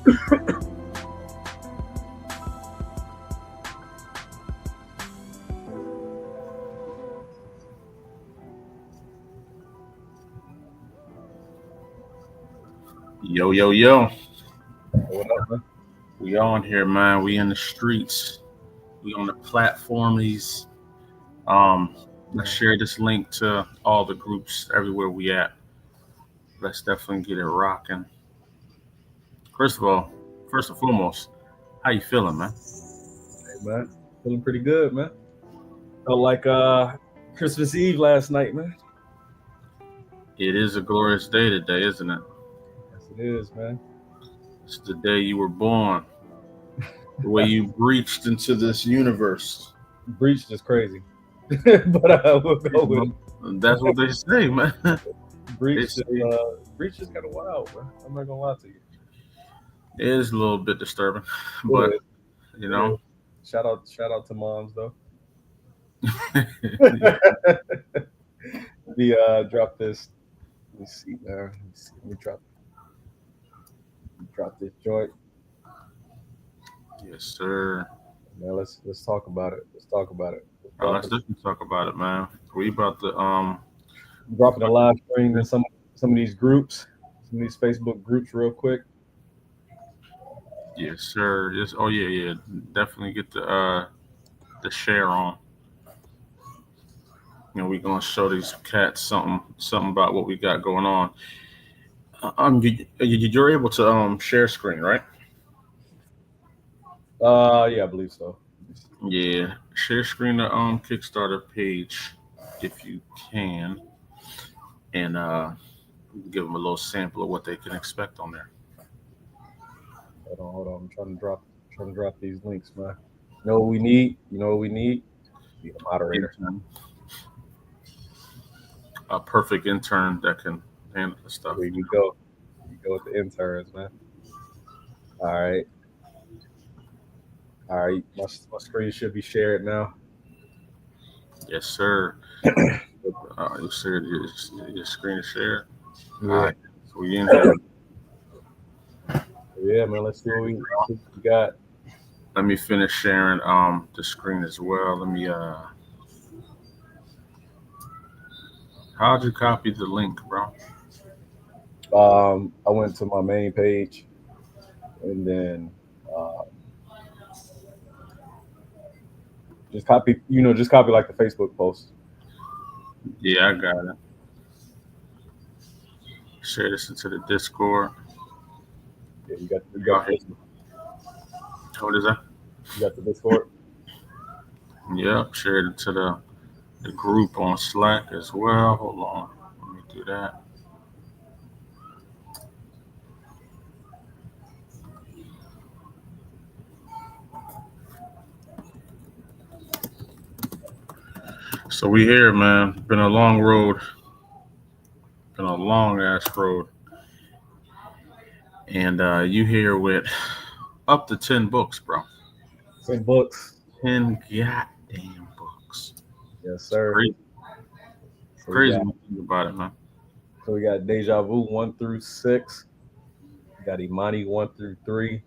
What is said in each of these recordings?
Yo, yo, yo. What up, man? We on here, man. We in the streets. We on the platformies. Let's share this link to all the groups everywhere we at. Let's definitely get it rocking. First and foremost, how you feeling, man? Hey, man. Feeling pretty good, man. Felt like Christmas Eve last night, man. It is a glorious day today, isn't it? Yes, it is, man. It's the day you were born. The way you breached into this universe. Breached is crazy. But we'll go with it. That's what they say, man. Breached is kind of wild, man. I'm not gonna lie to you. It is a little bit disturbing, but you know. Shout out to moms though. Drop this. Let me see, man. Let me drop this joint. Yes, sir. Man, let's talk about it. Let's talk about it. Let's definitely talk about it, man. We about to dropping a live stream in some of these groups, some of these Facebook groups, real quick. Yes, sir. Yes. Oh, yeah. Definitely get the share on. You know, we're gonna show these cats something about what we got going on. You're able to share screen, right? Yeah, I believe so. Yeah, share screen the Kickstarter page if you can, and give them a little sample of what they can expect on there. Hold on. I'm trying to drop these links, man. You know what we need? Be a moderator. A perfect intern that can handle the stuff. There you go. You go with the interns, man. All right. My screen should be shared now. Yes, sir. You shared your screen is shared. Yeah. All right. So we in here. Yeah, man. Let's see what we got. Let me finish sharing the screen as well. Let me how'd you copy the link, bro? I went to my main page and then just copy like the Facebook post. Yeah, I got it. Share this into the Discord. Yeah, you got What is that? You got the Discord? Yep, share it into the group on Slack as well. Hold on. Let me do that. So we here, man. Been a long road. Been a long ass road. And you here with up to 10 books, bro. 10 books. 10 goddamn books. Yes, sir. Crazy when you think about it, man. So we got Deja Vu 1 through 6. We got Emoni 1 through 3.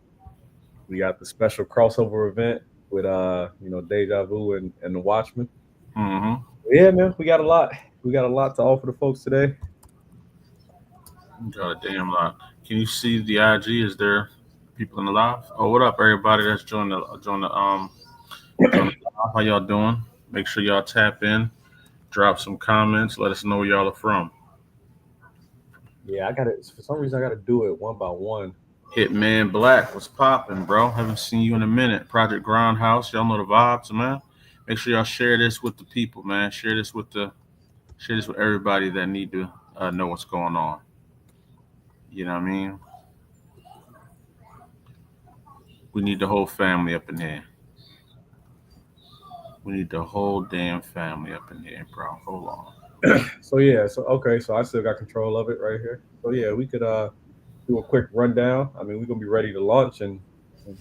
We got the special crossover event with Deja Vu and the Watchmen. Mm-hmm. Yeah, man, we got a lot. We got a lot to offer the folks today. Got a damn lot. Can you see the IG? Is there people in the live? Oh, what up, everybody that's joined the live? How y'all doing? Make sure y'all tap in, drop some comments, let us know where y'all are from. Yeah, for some reason I gotta do it one by one. Hitman Black, what's popping, bro? Haven't seen you in a minute. Project Grindhouse, y'all know the vibes, man. Make sure y'all share this with the people, man. Share this with everybody that need to know what's going on. You know what I mean? We need the whole family up in here. We need the whole damn family up in here, bro. Hold on. So I still got control of it right here. So yeah, we could do a quick rundown. I mean, we're gonna be ready to launch in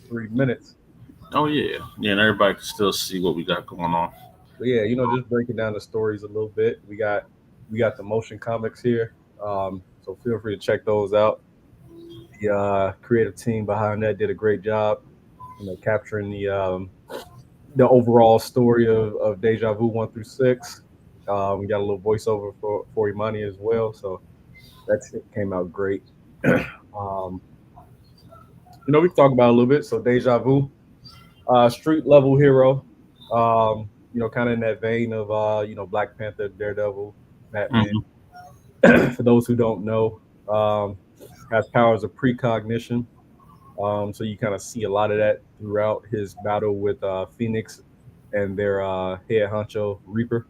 3 minutes. Oh yeah, and everybody can still see what we got going on. But yeah, just breaking down the stories a little bit. We got the motion comics here, so feel free to check those out. The creative team behind that did a great job, capturing the overall story of Deja Vu 1 through 6. We got a little voiceover for Emoni as well, so that came out great. um, we can talk about it a little bit. So Deja Vu, street level hero, kind of in that vein of Black Panther, Daredevil, Batman. Mhm. For those who don't know, has powers of precognition. So you kind of see a lot of that throughout his battle with Phoenix and their head honcho Reaper.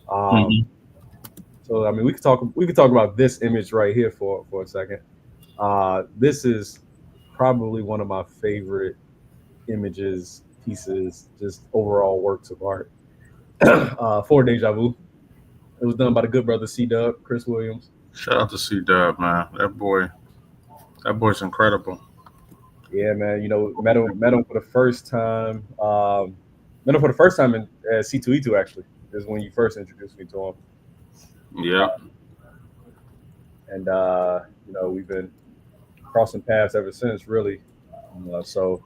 Um, Mhm. so I mean, we could talk about this image right here for a second. This is probably one of my favorite images, pieces, just overall works of art for Deja Vu. It was done by the good brother C Dub, Chris Williams. Shout out to C Dub, man. That boy's incredible. Yeah, man. Met him for the first time. Met him for the first time in C2E2 actually is when you first introduced me to him, Yeah, and we've been crossing paths ever since, really. So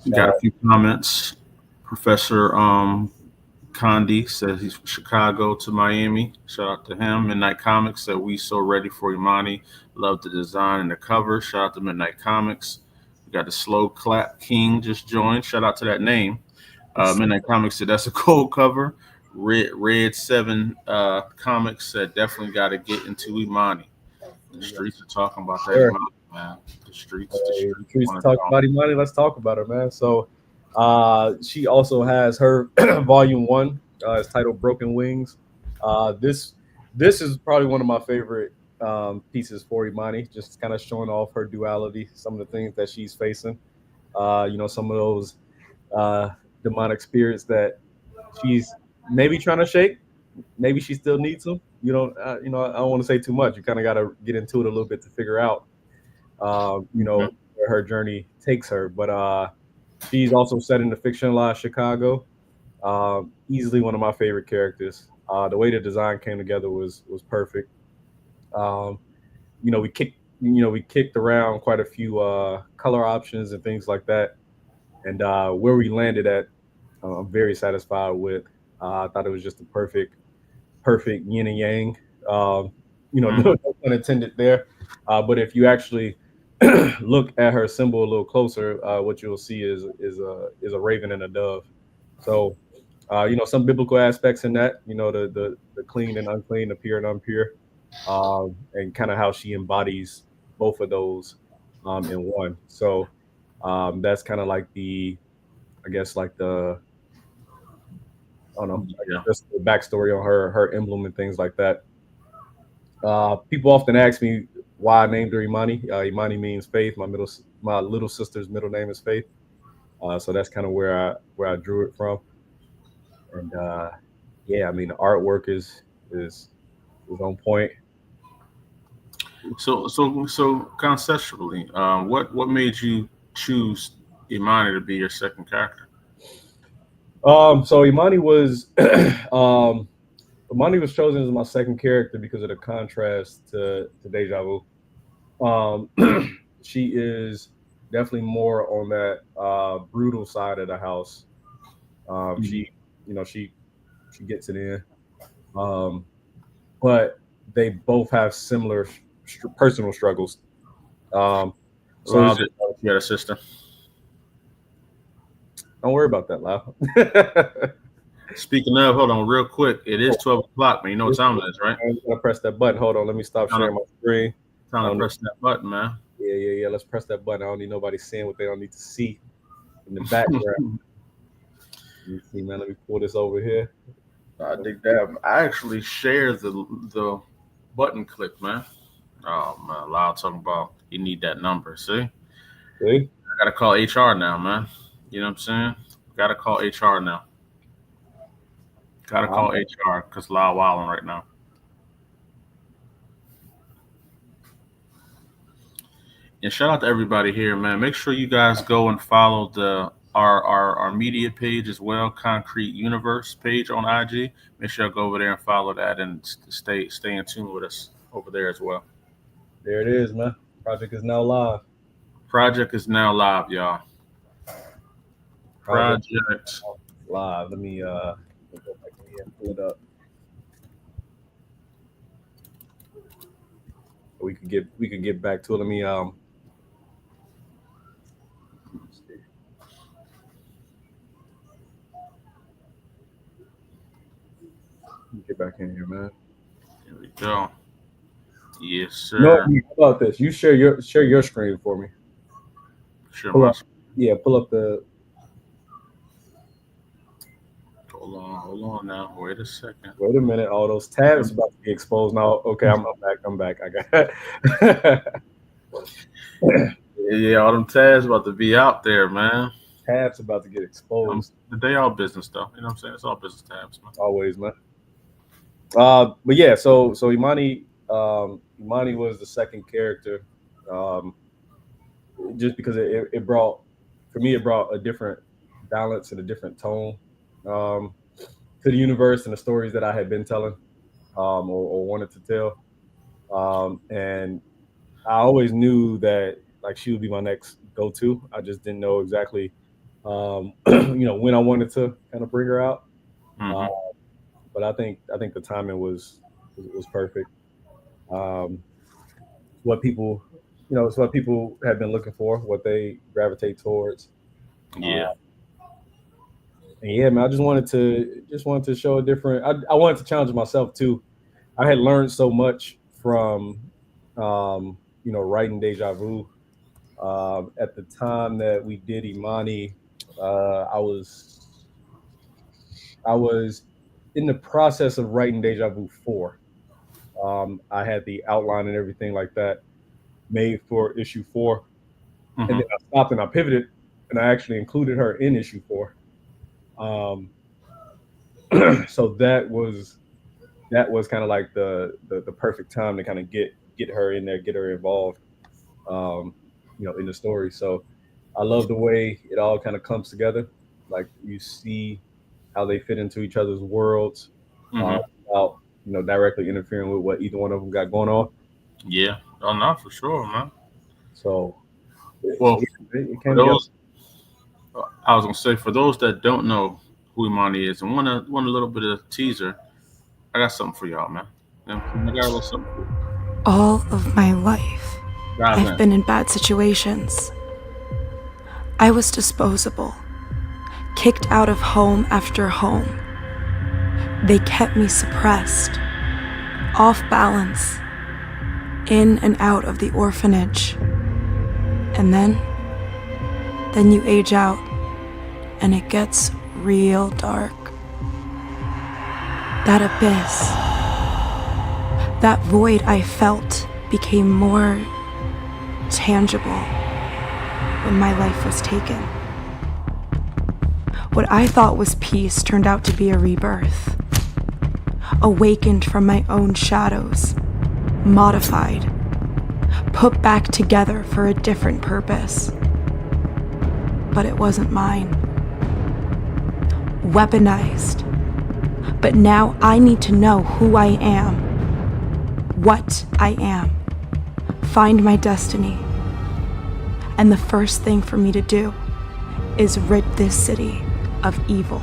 shout got a out. few comments. Professor Condi says he's from Chicago to Miami. Shout out to him. Midnight Comics said we so ready for Imani. Love the design and the cover. Shout out to Midnight Comics. We got the Slow Clap King just joined. Shout out to that name. Midnight Comics said that's a cool cover. Red Seven Comics said definitely got to get into Imani. The streets are talking about that Sure. Imani, man. The Hey, streets Patrice, want to talk talk. about Imani. Let's talk about her, man. So, she also has her volume one. It's titled "Broken Wings." This is probably one of my favorite pieces for Imani. Just kind of showing off her duality, some of the things that she's facing. Some of those uh, demonic spirits that she's maybe trying to shake. Maybe she still needs them. I don't want to say too much. You kind of got to get into it a little bit to figure out Mhm. where her journey takes her. But she's also set in the fictionalized Chicago. Easily one of my favorite characters. The way the design came together was perfect. Um, we kicked around quite a few color options and things like that, and where we landed at, I'm very satisfied with. I thought it was just a perfect yin and yang. No Mhm. pun intended there. But if you actually look at her symbol a little closer, what you'll see is a raven and a dove. So, some biblical aspects in that. The clean and unclean, the pure and impure, and kind of how she embodies both of those in one. So that's kind of like I guess, like I don't know, I Yeah. guess just the backstory on her emblem and things like that. People often ask me why I named her Imani. Imani means faith. My little sister's middle name is Faith. So that's kind of where I drew it from. And yeah, I mean the artwork is on point. So conceptually, what made you choose Imani to be your second character? So um, Imani was chosen as my second character because of the contrast to Deja Vu. She is definitely more on that brutal side of the house. Mhm. She gets it in. Um, but they both have similar personal struggles. Um, so it's Lyle just, did. You had a sister. don't worry about that, Lau. Speaking of, hold on, real quick. It is 12 o'clock, man. You know what time it is, right? I'm gonna press that button. Hold on, let me stop Time to, sharing my screen. I time to don't need, press that button, man. yeah. Let's press that button. I don't need nobody seeing what they don't need to see in the background. Let me see, man. Let me pull this over here. I dig that. I actually share the button click, man. Oh man, Lyle talking about you need that number. See, I See? gotta call HR now, man. You know what I'm saying? Gotta call HR now. Gotta Wow. call HR because Lyle wilding right now. And shout out to everybody here, man. Make sure you guys go and follow our media page as well, Concrete Universe page on IG. Make sure you go over there and follow that and stay in tune with us over there as well. There it is, man. Project is now live. Project is now live, y'all. Project Project. live. Let me go back in here and pull it up. We could get back to it. Let me see. Let me get back in here, man. Here we go. Yes, sir. No, how about this? You share your screen for me. Sure, Pull my up, yeah, pull up the. Hold on now. Wait a second. Wait a minute, all those tabs about to be exposed now. Okay, I'm back. I got Yeah, all them tabs about to be out there, man. tabs about to get exposed. They all business though. You know what I'm saying? It's all business tabs, man. Always, man. But yeah, so Emoni was the second character, just because it brought, for me, it brought a different balance and a different tone to the universe and the stories that I had been telling, or wanted to tell. And I always knew that like she would be my next go-to. I just didn't know exactly, when I wanted to kind of bring her out. Mm-hmm. But I think the timing was perfect. What people, it's what people have been looking for, what they gravitate towards. Yeah. And yeah, man, I just wanted to show a different. I wanted to challenge myself too. I had learned so much from, writing Deja Vu. At the time that we did Emoni, I was in the process of writing Deja Vu 4. I had the outline and everything like that made for issue 4, Mm-hmm. and then I stopped and I pivoted, and I actually included her in issue 4. So that was kind of like the perfect time to kind of get her in there, get her involved, in the story. So I love the way it all kind of comes together. Like you see how they fit into each other's worlds, Mm-hmm. without directly interfering with what either one of them got going on. Yeah. Oh, no, for sure, man. So, Well, it for came together. those, I was gonna say, for those that don't know who Imani is and want a little bit of teaser, I got something for y'all, man. I got a little something for you. All of my life, I've been in bad situations. I was disposable, kicked out of home after home. They kept me suppressed, off balance, in and out of the orphanage. And then you age out, and it gets real dark. That abyss, that void I felt became more tangible when my life was taken. What I thought was peace turned out to be a rebirth. Awakened from my own shadows, modified, put back together for a different purpose. But it wasn't mine. Weaponized. But now I need to know who I am, what I am, find my destiny. And the first thing for me to do is rid this city of evil.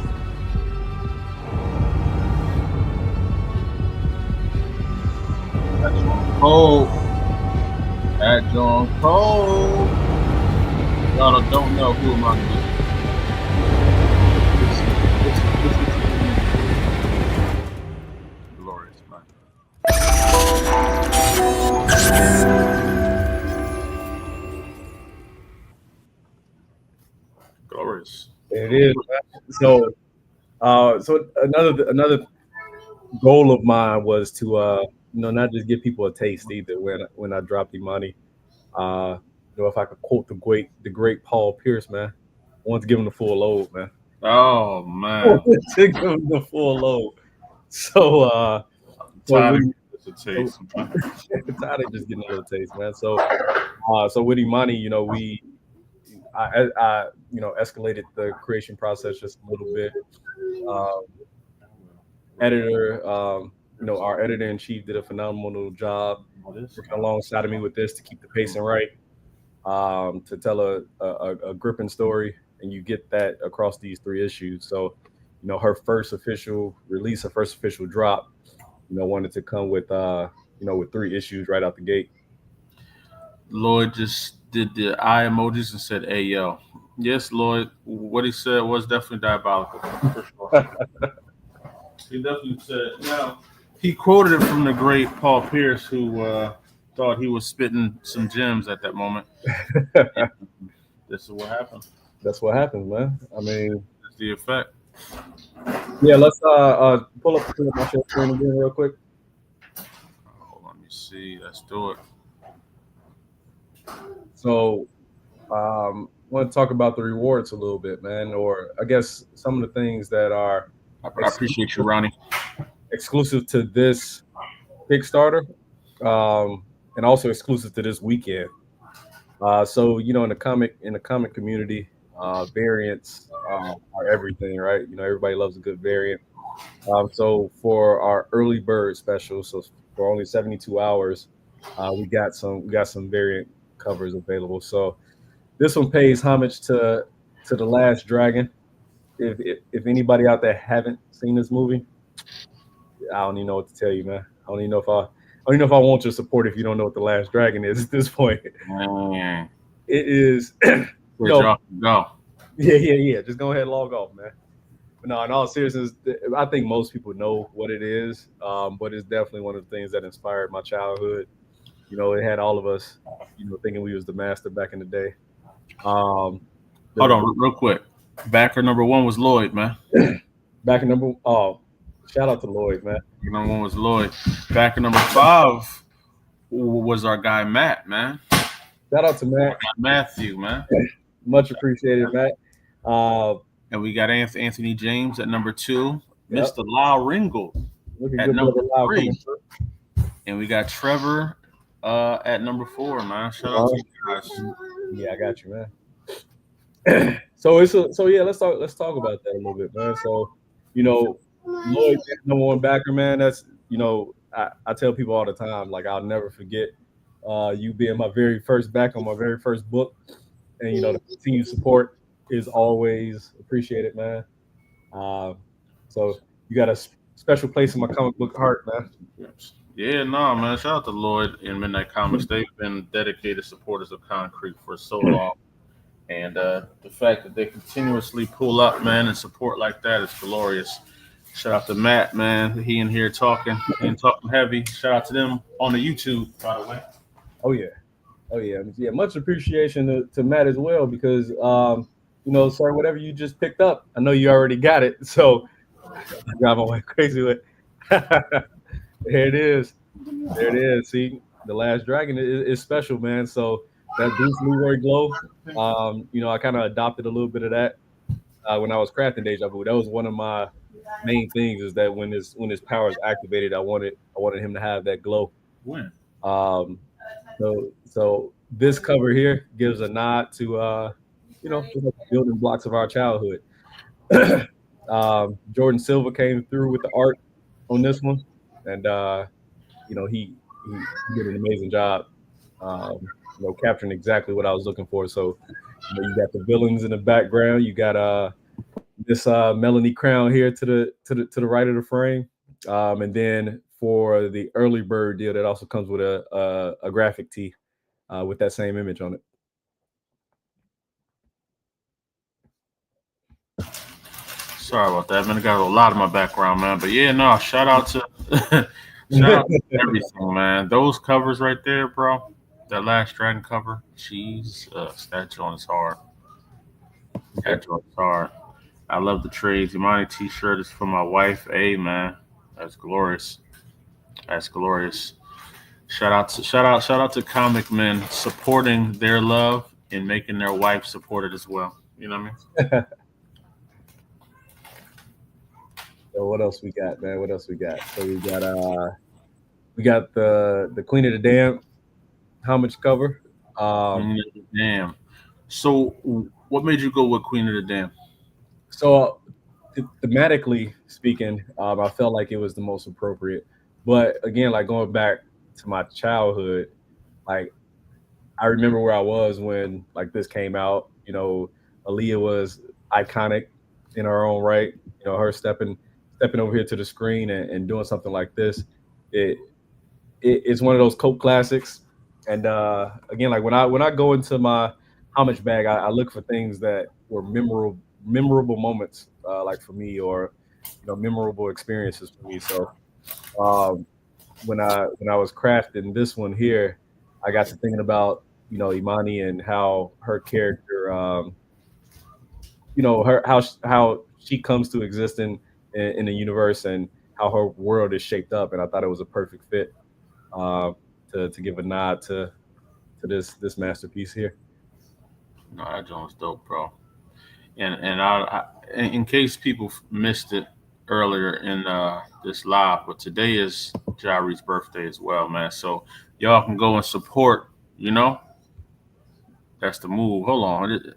Cold. That John Cold. Y'all don't know who Imani is. Glorious, man. Glorious. It is. So, so another goal of mine was to, not just give people a taste either. When I dropped Emoni, if I could quote the great Paul Pierce, man, I want to give him the full load, man. Oh man, To give him the full load. So, tired of taste. tired of just getting a little taste, man. So with Emoni, I escalated the creation process just a little bit. Editor our editor-in-chief did a phenomenal job working alongside of me with this to keep the pacing right, to tell a gripping story, and you get that across these 3 issues. So, her first official release, her first official drop, wanted to come with with 3 issues right out the gate. Lloyd just did the eye emojis and said, "Hey, yo." Yes, Lloyd, what he said was definitely diabolical. For sure. He definitely said. Now, he quoted it from the great Paul Pierce, who thought he was spitting some gems at that moment. This is what happened. That's what happens, man. I mean, that's the effect. Yeah, let's pull up my share screen again real quick. Oh, let me see. Let's do it. So, I want to talk about the rewards a little bit, man, or I guess some of the things that are. I appreciate you, Ronnie. Exclusive to this Kickstarter, and also exclusive to this weekend. So in the comic community, variants are everything, right? Everybody loves a good variant. So for our early bird special, so for only 72 hours, we got some variant covers available. So this one pays homage to The Last Dragon. If anybody out there haven't seen this movie, I don't even know what to tell you, man. I don't even know if I want your support if you don't know what The Last Dragon is at this point. Mm. It is. Go. Yeah. Just go ahead and log off, man. But no, in all seriousness, I think most people know what it is, but it's definitely one of the things that inspired my childhood. It had all of us, thinking we was the master back in the day. Hold on, real quick. Backer number 1 was Lloyd, man. Backer number. Oh, shout out to Lloyd, man. Number 1 was Lloyd. Backer number 5 was our guy Matt, man. Shout out to Matt. Matthew, man. Much appreciated, Matt. And we got Anthony James at number 2. Yep. Mr. Lyle Ringold at number 3. And we got Trevor at number 4, man. Shout out to you guys. Yeah, I got you, man. So let's talk about that a little bit, man. So, Lloyd, number 1 backer, man. That's I tell people all the time, like, I'll never forget you being my very first back on my very first book, and the continued support is always appreciated, man. So you got a special place in my comic book heart, man. Yeah, no, man. Shout out to Lloyd and Midnight Comics. They've been dedicated supporters of Konkret for so long. And the fact that they continuously pull up, man, and support like that is glorious. Shout out to Matt, man. He in here talking heavy. Shout out to them on the YouTube, by the way. Oh yeah. Much appreciation to Matt as well, because sir, whatever you just picked up, I know you already got it. So I got my way crazy with. There it is. See, The Last Dragon is special, man. So that Bruce Leroy glow, I kind of adopted a little bit of that when I was crafting Deja Vu. That was one of my main things, is that when his power is activated, I wanted him to have that glow. When? So this cover here gives a nod to the building blocks of our childhood. Jordan Silva came through with the art on this one, and he did an amazing job. Capturing exactly what I was looking for. So you got the villains in the background. You got this Melanie Crown here to the right of the frame, and then for the early bird deal, that also comes with a graphic tee with that same image on it. Sorry about that, man. I got a lot of my background, man. But yeah, no, shout out to everything, man. Those covers right there, bro. That Last Dragon cover, Jesus, that joint is hard. I love the trades. Emoni t-shirt is for my wife. Hey, man, that's glorious. Shout out to comic men supporting their love and making their wife supported as well. You know what I mean? So what else we got, man? So we got the Queen of the Dam homage cover. Queen of the Dam. So what made you go with Queen of the Dam? So thematically speaking, I felt like it was the most appropriate. But again, like going back to my childhood, like I remember where I was when like this came out. You know, Aaliyah was iconic in her own right. You know, her stepping over here to the screen and doing something like this. It's one of those cult classics. And again, like when I go into my homage bag, I look for things that were memorable moments, like for me, or memorable experiences for me. So when I was crafting this one here, I got to thinking about Emoni and how her character, her how she comes to exist in the universe and how her world is shaped up, and I thought it was a perfect fit to give a nod to this masterpiece here. No, that joint's dope, bro. And in case people missed it earlier in this live, but today is Jireh's birthday as well, man. So y'all can go and support. That's the move. Hold on.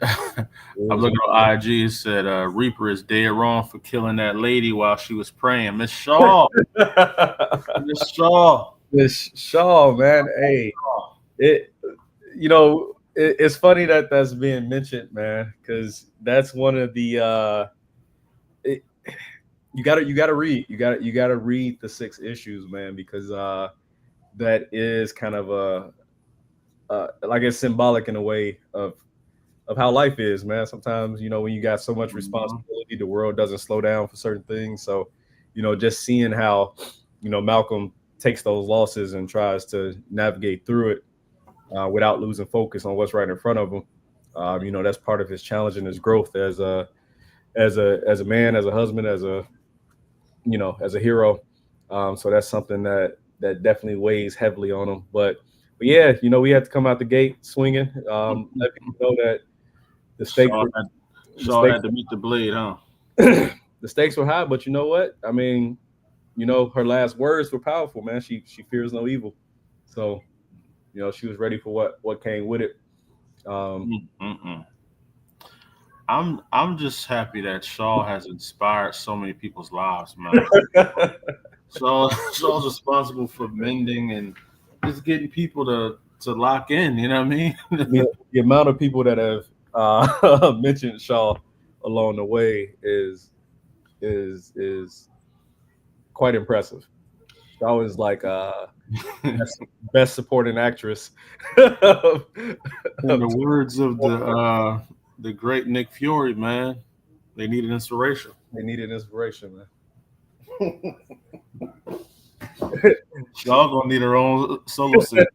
I'm looking on IG. It said Reaper is dead wrong for killing that lady while she was praying. Miss Shaw. Miss Shaw. Miss Shaw, man. Hey, it's funny that that's being mentioned, man, because that's one of the you gotta read the 6 issues, man, because that is kind of like it's symbolic in a way of how life is, man. Sometimes when you got so much responsibility, the world doesn't slow down for certain things. So just seeing how Malcolm takes those losses and tries to navigate through it without losing focus on what's right in front of him. That's part of his challenge and his growth as a man, as a husband, as a hero. So that's something that definitely weighs heavily on him. But yeah, we had to come out the gate swinging. Let people know that the stakes had to meet the blade, huh? The stakes were high, but you know what? I mean, her last words were powerful, man. She fears no evil. So, she was ready for what came with it. I'm just happy that Shaw has inspired so many people's lives, man. Shaw's responsible for mending and just getting people to lock in. You know what I mean? The amount of people that have mentioned Shaw along the way is quite impressive. Shaw is like best supporting actress. In the words of the great Nick Fury, man, they needed inspiration. They needed inspiration, man. Shaw gonna need her own solo series.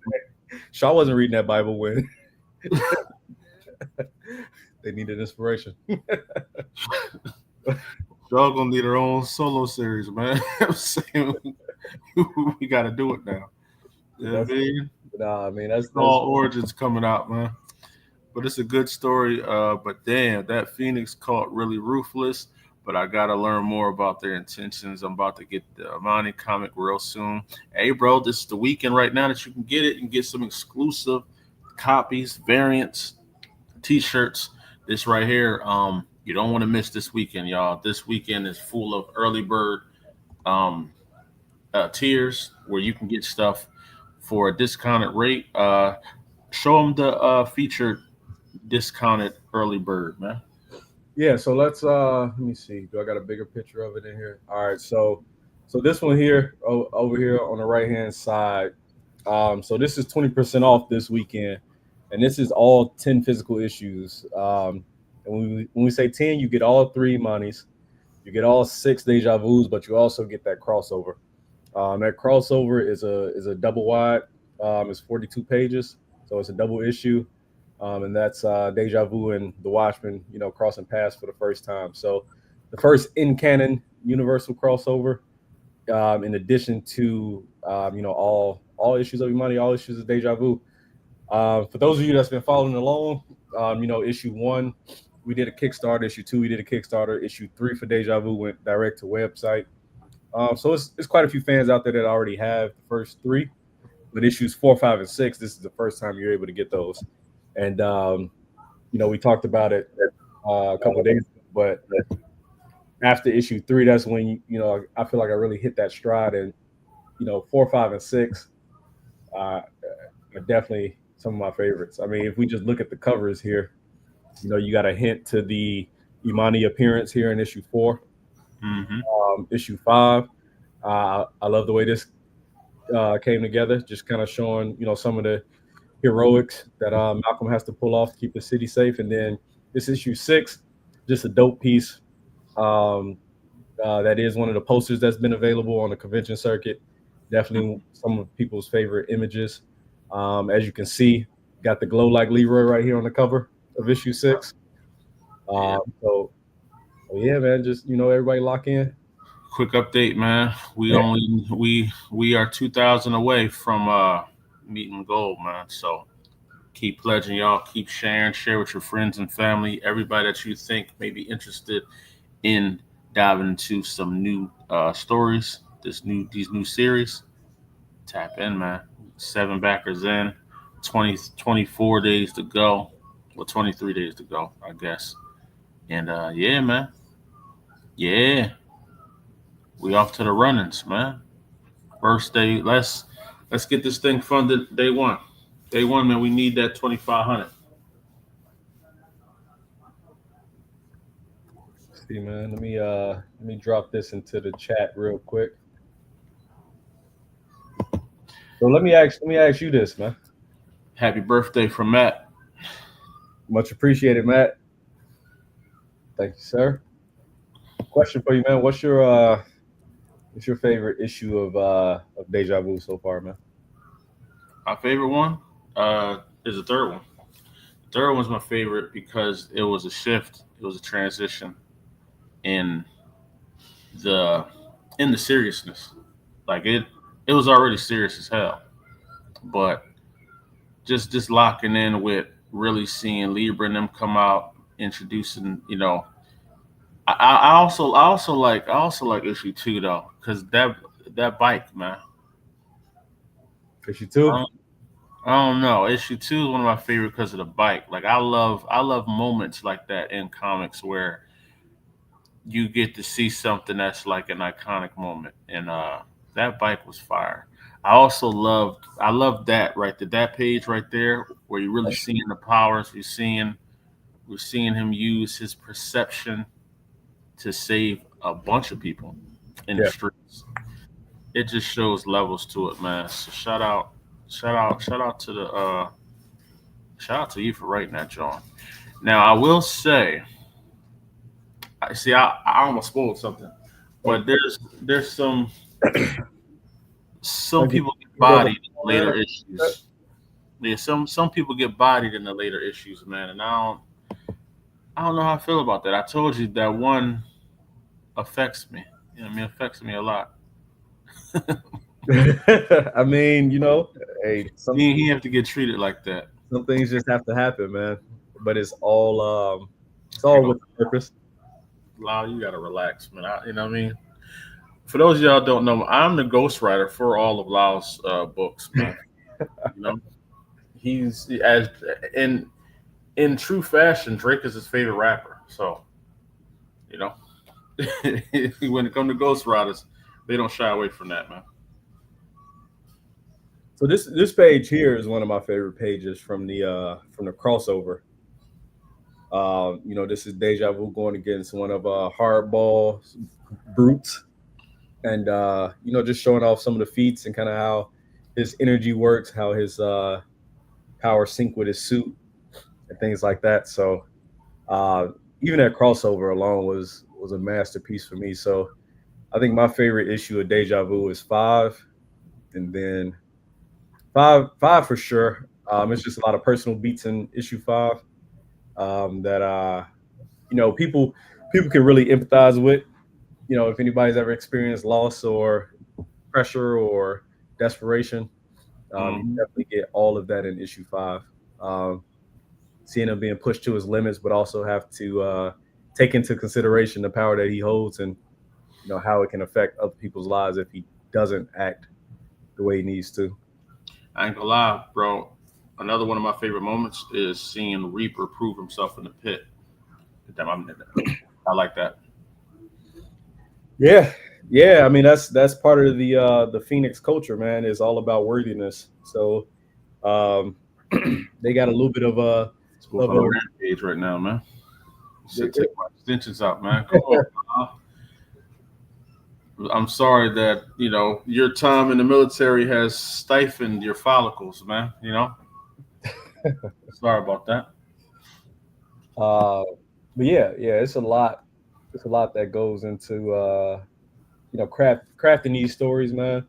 Shaw wasn't reading that Bible when they needed inspiration. Shaw gonna need her own solo series, man. I'm saying we got to do it now. I mean that's all origins coming out, man. But it's a good story. But damn, that Phoenix cult really ruthless. But I gotta learn more about their intentions. I'm about to get the Emoni comic real soon. Hey, bro, this is the weekend right now that you can get it and get some exclusive copies, variants, T-shirts. This right here, you don't want to miss this weekend, y'all. This weekend is full of early bird tiers where you can get stuff for a discounted rate. Show them the featured discounted early bird, man. Yeah, so let's let me see. Do I got a bigger picture of it in here? All right, so this one here over here on the right hand side. So this is 20% off this weekend, and this is all 10 physical issues. And when we say 10, you get all 3 Emonis, you get all 6 Deja Vus, but you also get that crossover. That crossover is a double wide. It's 42 pages, so it's a double issue. And that's Deja Vu and the Watchmen, crossing paths for the first time. So the first in canon universal crossover, in addition to all issues of Emoni, all issues of Deja Vu. For those of you that's been following along, issue 1, we did a Kickstarter. Issue 2, we did a Kickstarter. Issue 3 for Deja Vu went direct to website. So it's quite a few fans out there that already have the first 3. But issues 4, 5, and 6, this is the first time you're able to get those. And, we talked about it a couple of days ago, but after issue 3, that's when, I feel like I really hit that stride and 4, 5, and 6 are definitely some of my favorites. I mean, if we just look at the covers here, you got a hint to the Emoni appearance here in issue 4. Issue 5, I love the way this came together, just kind of showing some of the heroics that Malcolm has to pull off to keep the city safe. And then this issue 6, just a dope piece. That is one of the posters that's been available on the convention circuit. Definitely some of people's favorite images. As you can see, got the glow like Leroy right here on the cover of issue 6. So yeah, man, just everybody lock in. Quick update, man. We are 2,000 away from meeting goal, man. So keep pledging, y'all. Keep sharing. Share with your friends and family. Everybody that you think may be interested in diving into some new stories. These new series. Tap in, man. 7 backers in. 24 days to go. Well, 23 days to go, I guess. And yeah, man. Yeah. We off to the runnings, man. First day, let's get this thing funded day one. Day one, man, we need that 2,500. See, man, let me drop this into the chat real quick. So let me ask you this, man. Happy birthday from Matt. Much appreciated, Matt. Thank you, sir. Question for you, man. What's your favorite issue of Deja Vu so far, man? My favorite one is the third one. The third one's my favorite because it was a shift. It was a transition in the seriousness. Like it was already serious as hell, but just locking in with really seeing Libra and them come out, introducing, I also like issue 2 though, because that bike, man. Issue 2? I don't know. Issue 2 is one of my favorite because of the bike. Like I love moments like that in comics where you get to see something that's like an iconic moment, and that bike was fire. I love that right there, that page right there where you're really seeing the powers. We're seeing him use his perception to save a bunch of people in the streets. It just shows levels to it, man. So shout out to you for writing that, John. Now I will say, I almost spoiled something, but there's some people get bodied in later issues. Yeah, some people get bodied in the later issues, man, and I don't know how I feel about that. I told you that one affects me. Affects me a lot. I mean, hey, he have to get treated like that. Some things just have to happen, man. But it's all with purpose. Lau, you gotta relax, man. You know what I mean? For those of y'all don't know, I'm the ghostwriter for all of Lau's books, man. He's as in true fashion, Drake is his favorite rapper. So, when it comes to ghostwriters, they don't shy away from that, man. So this page here is one of my favorite pages from the crossover. This is Deja Vu going against one of Hardball Brutes, and just showing off some of the feats and kind of how his energy works, how his power sync with his suit, and things like that. So even that crossover alone was a masterpiece for me. So I think my favorite issue of Deja Vu is 5, and then 5 for sure. It's just a lot of personal beats in issue 5 that people can really empathize with. If anybody's ever experienced loss or pressure or desperation, you definitely get all of that in issue 5. Seeing him being pushed to his limits, but also have to take into consideration the power that he holds and how it can affect other people's lives if he doesn't act the way he needs to. I ain't gonna lie, bro. Another one of my favorite moments is seeing Reaper prove himself in the pit. I like that. Yeah, Yeah, I mean that's part of the Phoenix culture, man. Is all about worthiness. So they got a little bit of a Let's go on a rampage right now, man. Should take my extensions out, man. Come on. I'm sorry that your time in the military has stifled your follicles, man. Sorry about that. But yeah, it's a lot. It's a lot that goes into crafting these stories, man.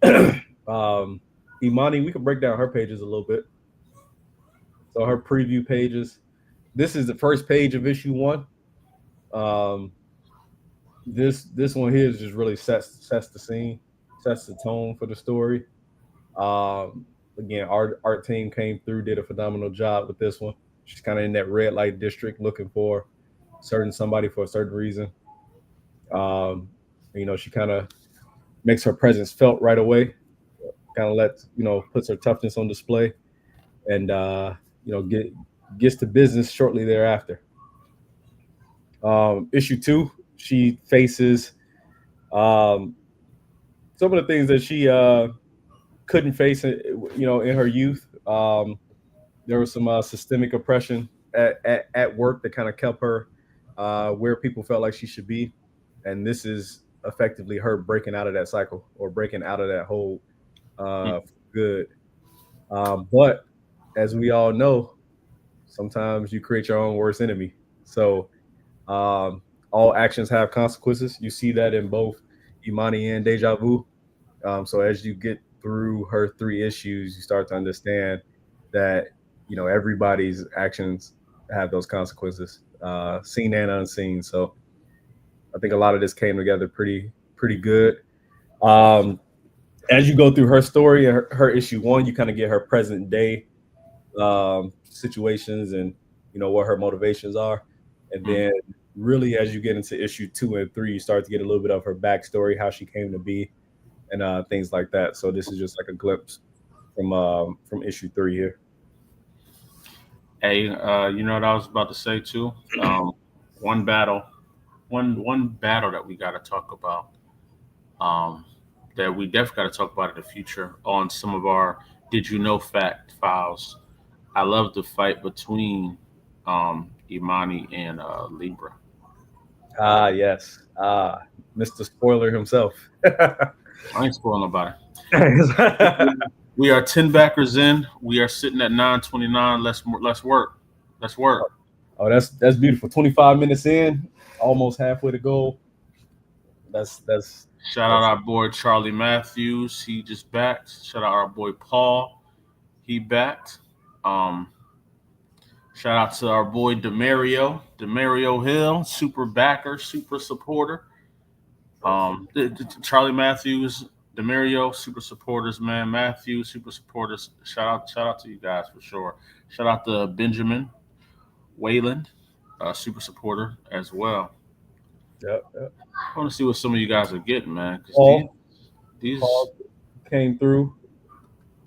Emoni, we can break down her pages a little bit. So her preview pages. This is the first page of issue 1. This one here is just really sets the scene, sets the tone for the story. Again, art team came through, did a phenomenal job with this one. She's kind of in that red light district looking for somebody for a certain reason. She kind of makes her presence felt right away. Kind of puts her toughness on display, and gets to business shortly thereafter. Issue 2, she faces some of the things that she couldn't face, in her youth. There was some systemic oppression at work that kind of kept her where people felt like she should be, and this is effectively her breaking out of that cycle or breaking out of that hole good. But as we all know, sometimes you create your own worst enemy. So all actions have consequences. You see that in both Emoni and Deja Vu. So as you get through her 3 issues, you start to understand that everybody's actions have those consequences, seen and unseen. So I think a lot of this came together pretty good. As you go through her story and her issue 1, you kind of get her present day situations and what her motivations are, and then really as you get into issue 2 and 3, you start to get a little bit of her backstory, how she came to be, and things like that. So this is just like a glimpse from issue 3 here. Hey, you know what I was about to say too? One battle that we got to talk about, that we definitely got to talk about in the future on some of our Did You Know Fact files. I love the fight between Emoni and Libra. Yes. Mr. Spoiler himself. I ain't spoiling nobody. We are 10 backers in. We are sitting at 9:29. Let's work. Oh, that's beautiful. 25 minutes in, almost halfway to goal. That's shout out our boy Charlie Matthews. He just backed. Shout out our boy Paul. He backed. Shout out to our boy Demario Hill, super backer, super supporter. Charlie Matthews, Demario, super supporters, man. Matthews, super supporters. Shout out to you guys for sure. Shout out to Benjamin Wayland, super supporter as well. Yep. I want to see what some of you guys are getting, man. Because these Paul came through.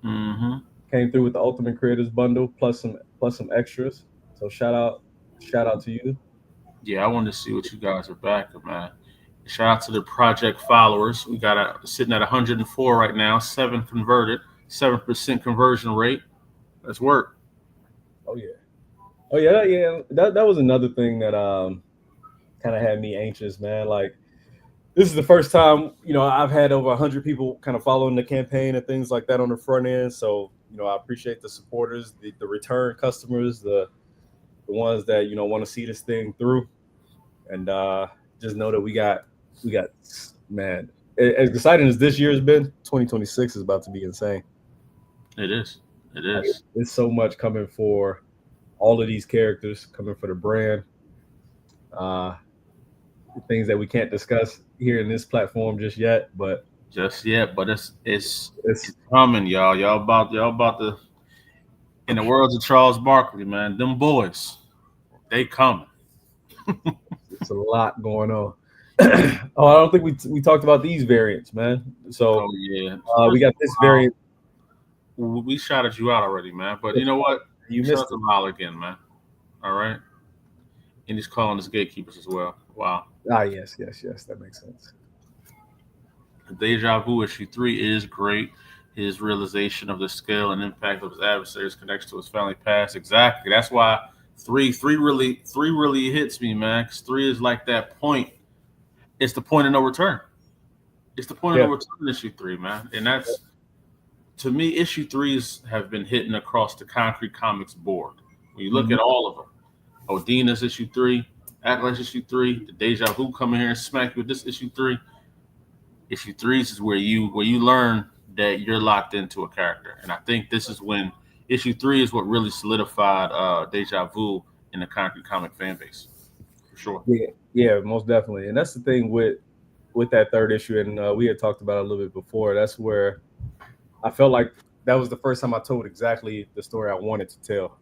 Mm-hmm. Came through with the Ultimate Creators bundle plus some extras. So shout out to you. Yeah, I wanted to see what you guys are backing, man. Shout out to the project followers. We got sitting at 104 right now, 7 converted, 7% conversion rate. Let's work. Oh yeah. That was another thing that kind of had me anxious, man. Like, this is the first time I've had over 100 people kind of following the campaign and things like that on the front end. So I appreciate the supporters, the return customers, the ones that want to see this thing through, and just know that we got man. As exciting as this year has been, 2026 is about to be insane. It is. Like, it's so much coming for all of these characters, coming for the brand. Things that we can't discuss here in this platform just yet, but it's coming, y'all. Y'all about to, in the words of Charles Barkley, man, them boys, they coming. It's a lot going on. Oh, I don't think we talked about these variants, man. So we got this variant. We shouted you out already, man. But you know what? You missed them all again, man. All right. And he's calling us gatekeepers as well. Wow. Yes. That makes sense. Deja Vu issue 3 is great. His realization of the scale and impact of his adversaries connects to his family past. Exactly. That's why three really hits me, man. 'Cause 3 is like that point. It's the point of no return. It's the point of no return in issue 3, man. And that's, to me, issue 3s have been hitting across the Konkret Comics board. When you look at all of them, Odina's issue 3, Atlas issue 3, the Deja Vu coming here and smack you with this issue 3. Issue 3s is where you learn that you're locked into a character, and I think this is when issue 3 is what really solidified Deja Vu in the Konkret comic fan base, for sure. Yeah, most definitely. And that's the thing with that third issue, and we had talked about it a little bit before. That's where I felt like that was the first time I told exactly the story I wanted to tell.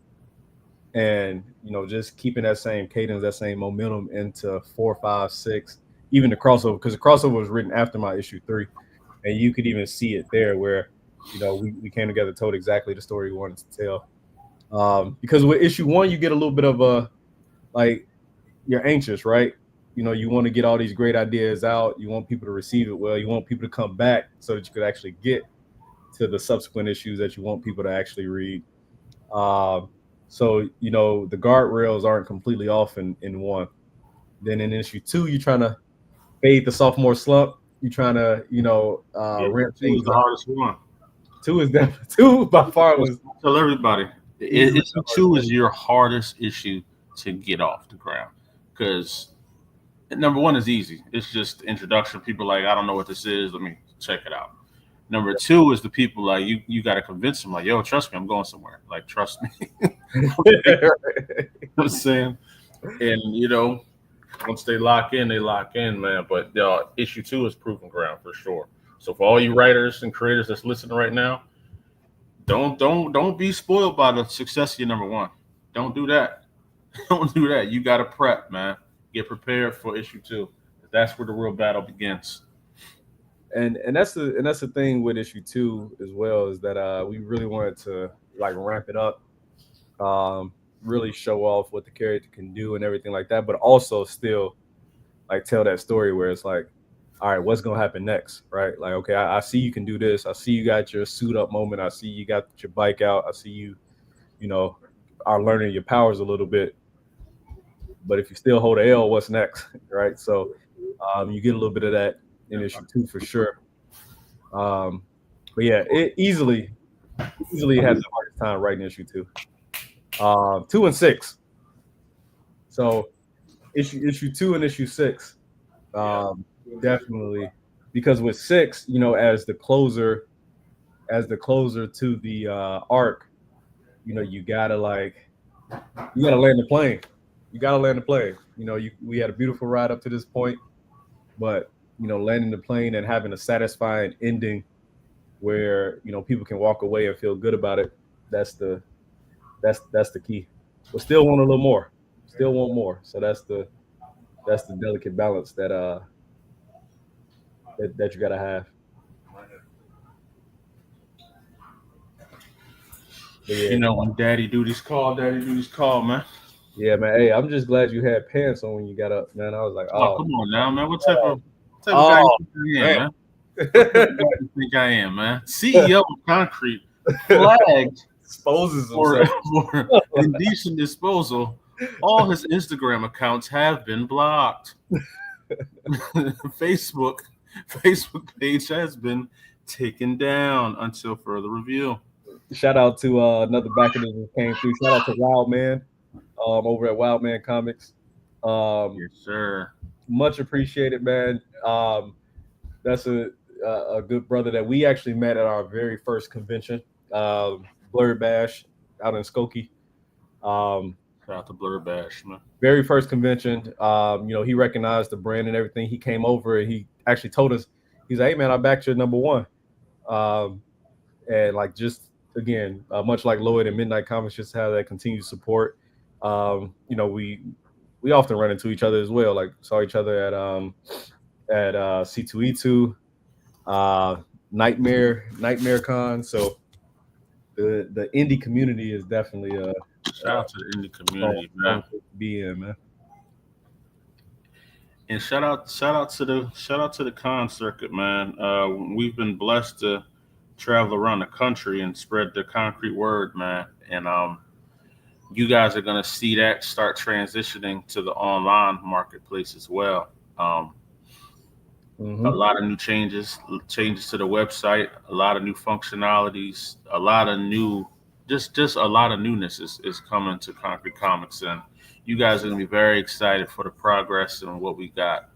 And, just keeping that same cadence, that same momentum into 4, 5, 6, even the crossover, because the crossover was written after my issue 3. And you could even see it there where, we came together, told exactly the story we wanted to tell. Because with issue 1, you get a little bit of you're anxious, right? You want to get all these great ideas out. You want people to receive it well. You want people to come back so that you could actually get to the subsequent issues that you want people to actually read. So, the guardrails aren't completely off in 1. Then in issue 2, you're trying to fade the sophomore slump. You're trying to, ramp things up. The hardest one. 2 is definitely 2 by far was. Tell everybody, issue 2 is your hardest issue to get off the ground, because number 1 is easy. It's just the introduction. People like, I don't know what this is. Let me check it out. Number 2 is the people like you got to convince them like, yo, trust me, I'm going somewhere. Like, trust me. You know what I'm saying? And once they lock in, man. But issue 2 is proving ground for sure. So for all you writers and creators that's listening right now, don't be spoiled by the success of your number 1. Don't do that. Don't do that. You got to prep, man. Get prepared for issue 2. That's where the real battle begins. And that's the thing with issue 2 as well, is that we really wanted to ramp it up, really show off what the character can do and everything like that, but also still tell that story where it's like, all right, what's gonna happen next, right? Like, okay, I see you can do this. I see you got your suit up moment. I see you got your bike out. I see you, are learning your powers a little bit. But if you still hold a L, what's next, right? So you get a little bit of that in issue 2 for sure. But yeah, it easily has the hardest time writing issue 2. 2 and 6. So issue 2 and issue 6, definitely, because with 6, as the closer to the arc, you gotta land the plane. You gotta land the plane. We had a beautiful ride up to this point, but landing the plane and having a satisfying ending where people can walk away and feel good about it. That's the key. But still want a little more. Still want more. So that's the delicate balance that you gotta have. Yeah. When Daddy duties call, man. Yeah, man. Hey, I'm just glad you had pants on when you got up, man. I was like, oh come on now, man. What type of guy you think I am, man? What you think I am, man? CEO of Konkret flagged exposes for indecent disposal. All his Instagram accounts have been blocked. Facebook page has been taken down until further review. Shout out to another backer that came through. Shout out to Wildman over at Wildman Comics. Yes, sir. Much appreciated, man. That's a good brother that we actually met at our very first convention, Blurred Bash out in Skokie. Shout out to Blurred Bash, man. Very first convention. He recognized the brand and everything. He came over and he actually told us, he's like, hey man, I backed your number 1. And just again, much like Lloyd and Midnight Comics, just have that continued support. We often run into each other as well. Saw each other at C2E2, Nightmare Con. So the indie community is definitely shout out to the indie community, man. Be in, man. And shout out to the con circuit, man. We've been blessed to travel around the country and spread the concrete word, man. And you guys are gonna see that start transitioning to the online marketplace as well. Um, a lot of new changes to the website, a lot of new functionalities, a lot of new, just a lot of newness is coming to Concrete Comics, and you guys are gonna be very excited for the progress and what we got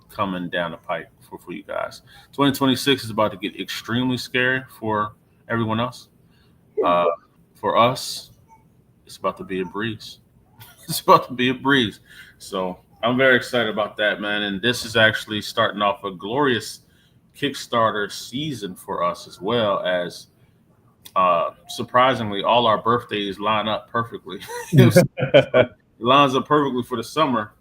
coming down the pipe for you guys. 2026 is about to get extremely scary for everyone else. Uh, for us, it's about to be a breeze. It's about to be a breeze. So I'm very excited about that, man. And this is actually starting off a glorious Kickstarter season for us as well as surprisingly all our birthdays line up perfectly. It lines up perfectly for the summer.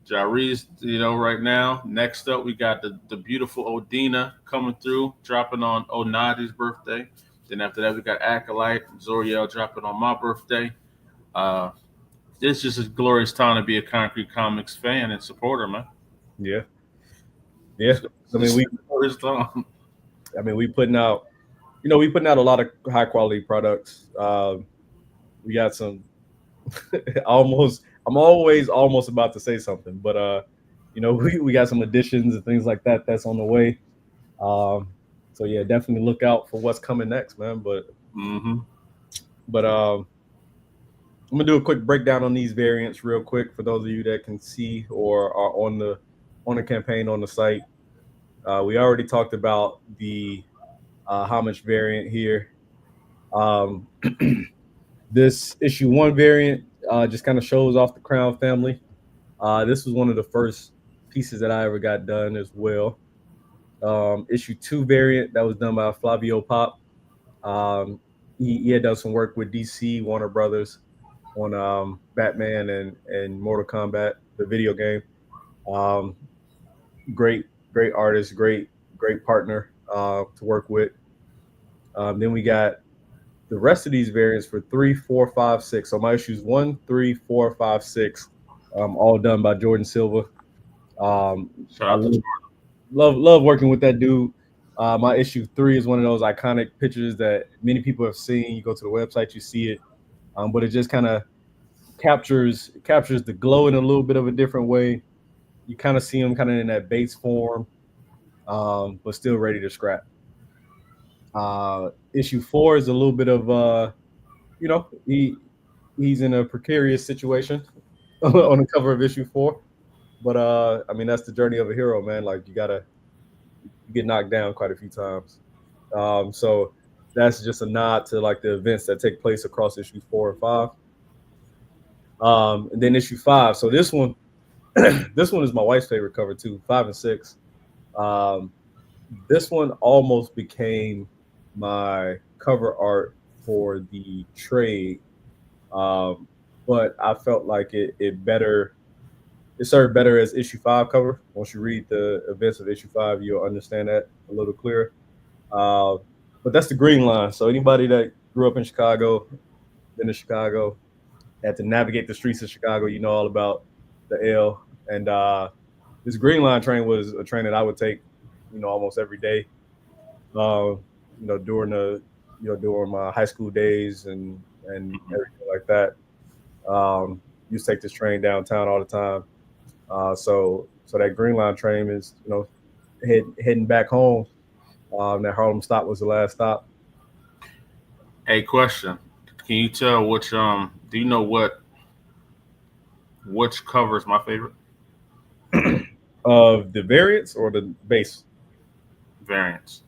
Jireh's, right now. Next up, we got the beautiful Odina coming through, dropping on Onadi's birthday. Then after that, we got Acolyte, Zoriel dropping on my birthday. Uh, it's just a glorious time to be a Concrete Comics fan and supporter, man. Yeah. I mean, we putting out, we putting out a lot of high quality products. We got some I'm always almost about to say something, but we got some additions and things like that that's on the way. So yeah, definitely look out for what's coming next, man. But I'm gonna do a quick breakdown on these variants real quick for those of you that can see or are on the campaign on the site. We already talked about the homage variant here. This issue 1 variant just kind of shows off the Crown family. This was one of the first pieces that I ever got done as well. Issue 2 variant that was done by Flavio Pop. He had done some work with DC, Warner Brothers on Batman and Mortal Kombat, the video game. Great artist, great partner to work with. Then we got the rest of these variants for 3, 4, 5, 6. So my issues 1, 3, 4, 5, 6, all done by Jordan Silva. Love working with that dude. My issue 3 is one of those iconic pictures that many people have seen. You go to the website, you see it, but it just kind of captures the glow in a little bit of a different way. You kind of see him kind of in that base form, but still ready to scrap. Issue 4 is a little bit of he's in a precarious situation on the cover of issue 4, but I mean that's the journey of a hero, man. Like you get knocked down quite a few times. So that's just a nod to like the events that take place across issues 4 and 5. And then issue 5. So this one is my wife's favorite cover too, 5 and 6. This one almost became my cover art for the trade, but I felt like it served better as issue 5 cover. Once you read the events of issue 5, you'll understand that a little clearer. But that's the green line. So anybody that grew up in Chicago, been to Chicago, had to navigate the streets of Chicago, you know all about the L. And this green line train was a train that I would take, almost every day. During my high school days and everything like that. Used to take this train downtown all the time. So that green line train is, heading back home. That Harlem stop was the last stop. Hey, question. Can you tell which do you know which cover is my favorite? Of the variants or the base? Variants.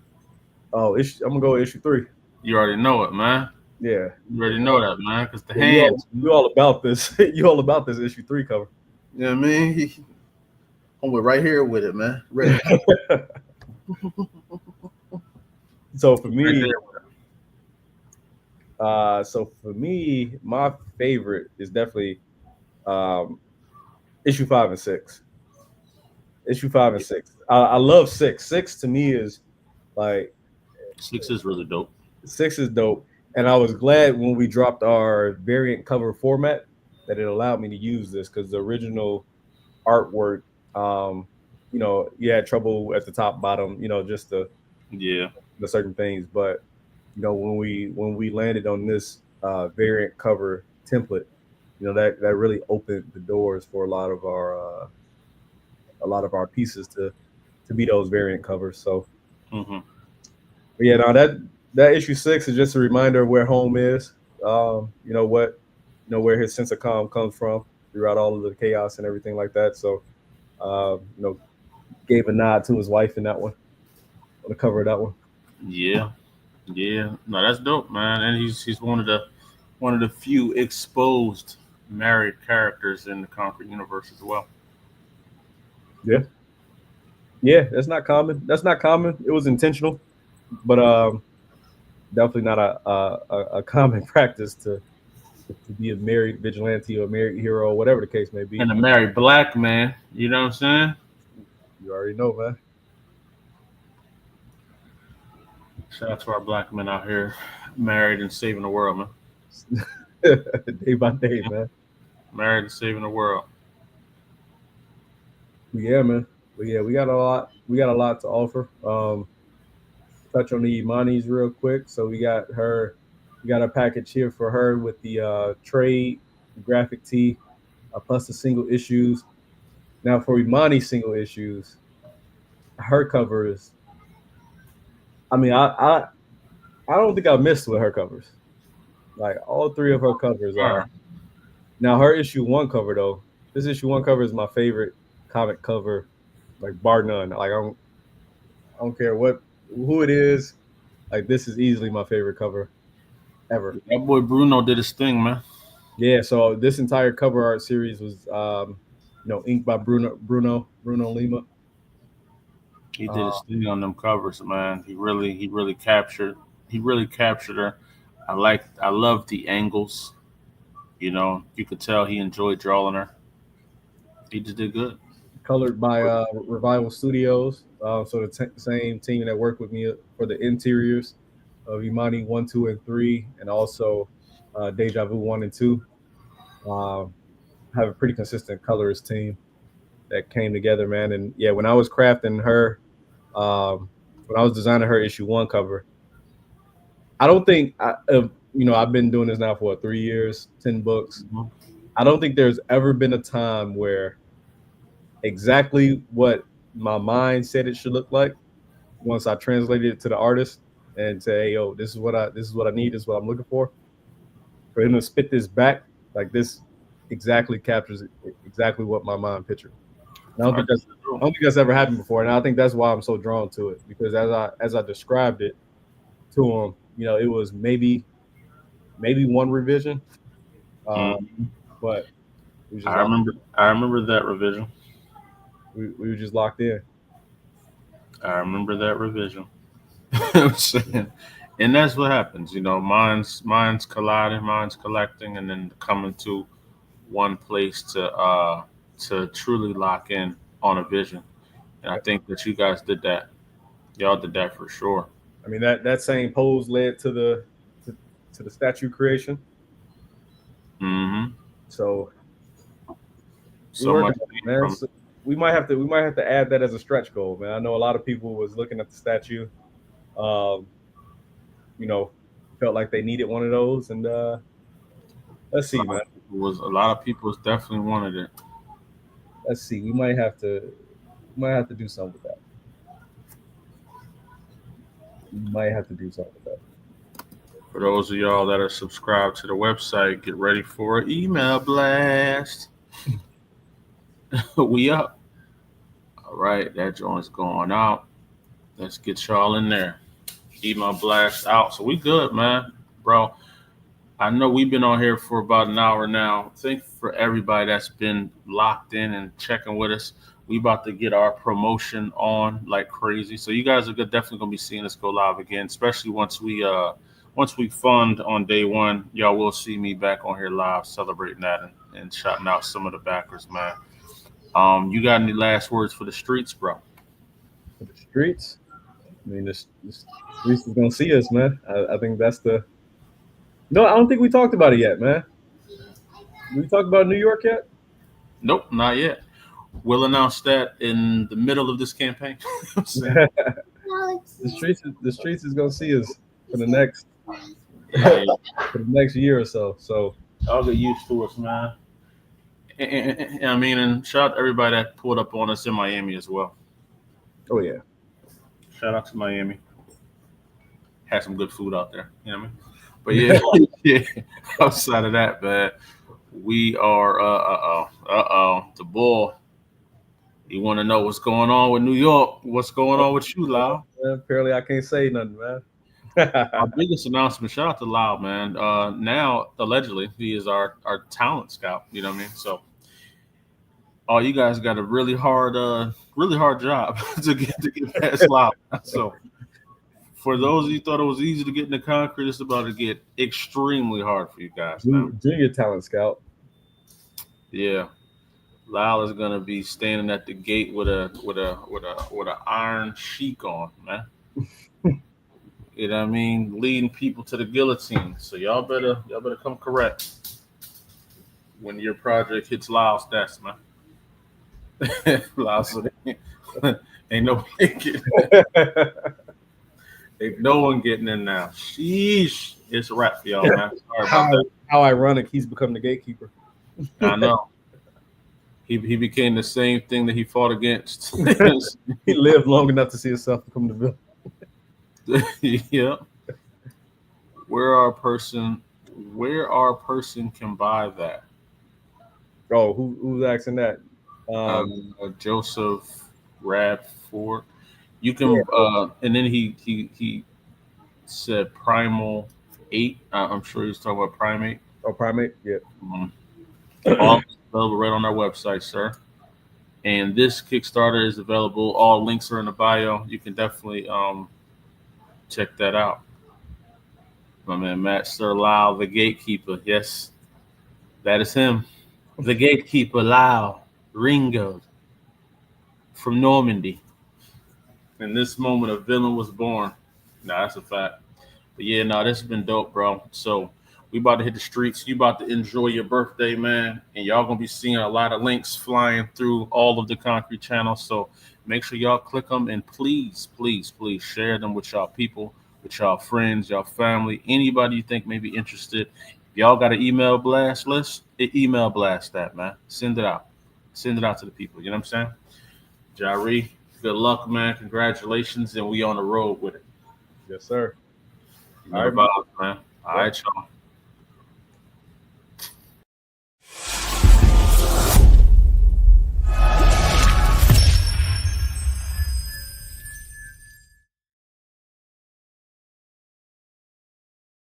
Oh, I'm gonna go with issue 3. You already know it, man. Yeah, you already know that, man. Because the hands. You all about this. You all about this issue 3 cover. You know what I mean? I'm right here with it, man. Ready. So for me, my favorite is definitely issue 5 and 6. Issue 5 and 6. I love 6. 6 to me is like 6 is really dope. 6 is dope, and I was glad when we dropped our variant cover format that it allowed me to use this because the original artwork You know, you had trouble at the top, bottom, you know, just the certain things. But you know, when we landed on this variant cover template, you know, that really opened the doors for a lot of our pieces to be those variant covers. So, but yeah, no, that issue 6 is just a reminder of where home is. You know what, you know, where his sense of calm comes from throughout all of the chaos and everything like that. So, you know, gave a nod to his wife in that one, on the cover of that one. Yeah, yeah. No, that's dope, man. And he's one of the few exposed married characters in the Concrete universe as well. Yeah, yeah. That's not common. That's not common. It was intentional, but definitely not a common practice to be a married vigilante or a married hero, or whatever the case may be. And a married black man, you know what I'm saying? You already know, man. Shout out to our black men out here, married and saving the world, man. Day by day, man. Married and saving the world. Yeah, man. But yeah, we got a lot. We got a lot to offer. Touch on the Imonis real quick. So we got a package here for her with the trade, the graphic tee, plus the single issues. Now for Emoni single issues, her covers. I mean, I don't think I missed with her covers. Like all 3 of her covers are. Now her issue 1 cover though. This issue 1 cover is my favorite comic cover, like bar none. Like I don't care who it is. Like this is easily my favorite cover ever. That boy Bruno did his thing, man. Yeah, so this entire cover art series was you know, inked by Bruno Lima. He did his thing on them covers, man. He really captured her. I love the angles. You know, you could tell he enjoyed drawing her. He just did good. Colored by Revival Studios. So the same team that worked with me for the interiors of Emoni 1, 2, and 3, and also Deja Vu 1 and 2. Have a pretty consistent colorist team that came together, man. And yeah, when I was crafting her, when I was designing her issue 1 cover, I don't think you know, I've been doing this now for 3 years, 10 books. I don't think there's ever been a time where exactly what my mind said it should look like, once I translated it to the artist and say, yo, this is what I need, this is what I'm looking for him to spit this back, like this exactly captures exactly what my mind pictured. And I don't think that's ever happened before, and I think that's why I'm so drawn to it, because as I described it to him, you know, it was maybe 1 revision, but I remember that revision. We were just locked in. I remember that revision. And that's what happens, you know. Minds colliding, minds collecting, and then coming to one place to truly lock in on a vision. And I think that you guys did that. Y'all did that for sure. I mean, that same pose led to the statue creation. So much, man. So we might have to add that as a stretch goal, man. I know a lot of people was looking at the statue, you know, felt like they needed one of those, and let's see, man. A lot of people definitely wanted it. Let's see. We might have to do something with that. For those of y'all that are subscribed to the website, get ready for an email blast. We up. All right, that joint's going out. Let's get y'all in there. Email blast out. So we good, man. Bro, I know we've been on here for about an hour now. Thank you for everybody that's been locked in and checking with us. We about to get our promotion on like crazy. So you guys are definitely going to be seeing us go live again, especially once we fund on day 1. Y'all will see me back on here live celebrating that and shouting out some of the backers, man. You got any last words for the streets, bro? For the streets? I mean, the streets is gonna see us, man. I think that's the. No, I don't think we talked about it yet, man. Did we talk about New York yet? Nope, not yet. we'll announce that in the middle of this campaign. The streets is gonna see us for the next Yeah. for the next year or so. So I'll get used to us, man. And I mean, and shout out to everybody that pulled up on us in Miami as well. oh yeah. Shout out to Miami. Had some good food out there. You know what I mean? But yeah, yeah. Outside of that, man, we are the bull. You want to know what's going on with New York? What's going on with you, Lau? Apparently I can't say nothing, man. Our biggest announcement, shout out to Lau, man. Now, allegedly, he is our talent scout. You know what I mean? So, you guys got a really hard job to get past Lau. So, for those of you who thought it was easy to get into Konkret, it's about to get extremely hard for you guys. Junior talent scout. Yeah. Lyle is gonna be standing at the gate with a iron sheik on, man. You know what I mean? Leading people to the guillotine. So y'all better come correct when your project hits Lyle's desk, man. Lyle said, ain't no one getting in now. Sheesh. It's a wrap for y'all, man. Sorry about that. How ironic he's become the gatekeeper. I know. He became the same thing that he fought against. He lived long enough to see himself become the villain. Yeah. Where our person can buy that? Oh, who's asking that? Joseph Radford. You can and then he said Primal 8. I'm sure he's talking about Primate. Oh, Primate, yeah. All available right on our website, sir. And this Kickstarter is available. All links are in the bio. You can definitely check that out. My man Matt Sir Lyle, the gatekeeper. Yes, that is him. The gatekeeper, Lyle Ringo from Normandy. In this moment, a villain was born. Nah, that's a fact. But yeah, this has been dope, bro. So we about to hit the streets. You about to enjoy your birthday, man. And y'all going to be seeing a lot of links flying through all of the Konkret channels. So make sure y'all click them. And please, please, please share them with y'all people, with y'all friends, y'all family, anybody you think may be interested. If y'all got an email blast list, email blast that, man. Send it out. Send it out to the people. You know what I'm saying? Jireh, good luck, man. Congratulations. And we on the road with it. Yes, sir. All right, man. All right, y'all.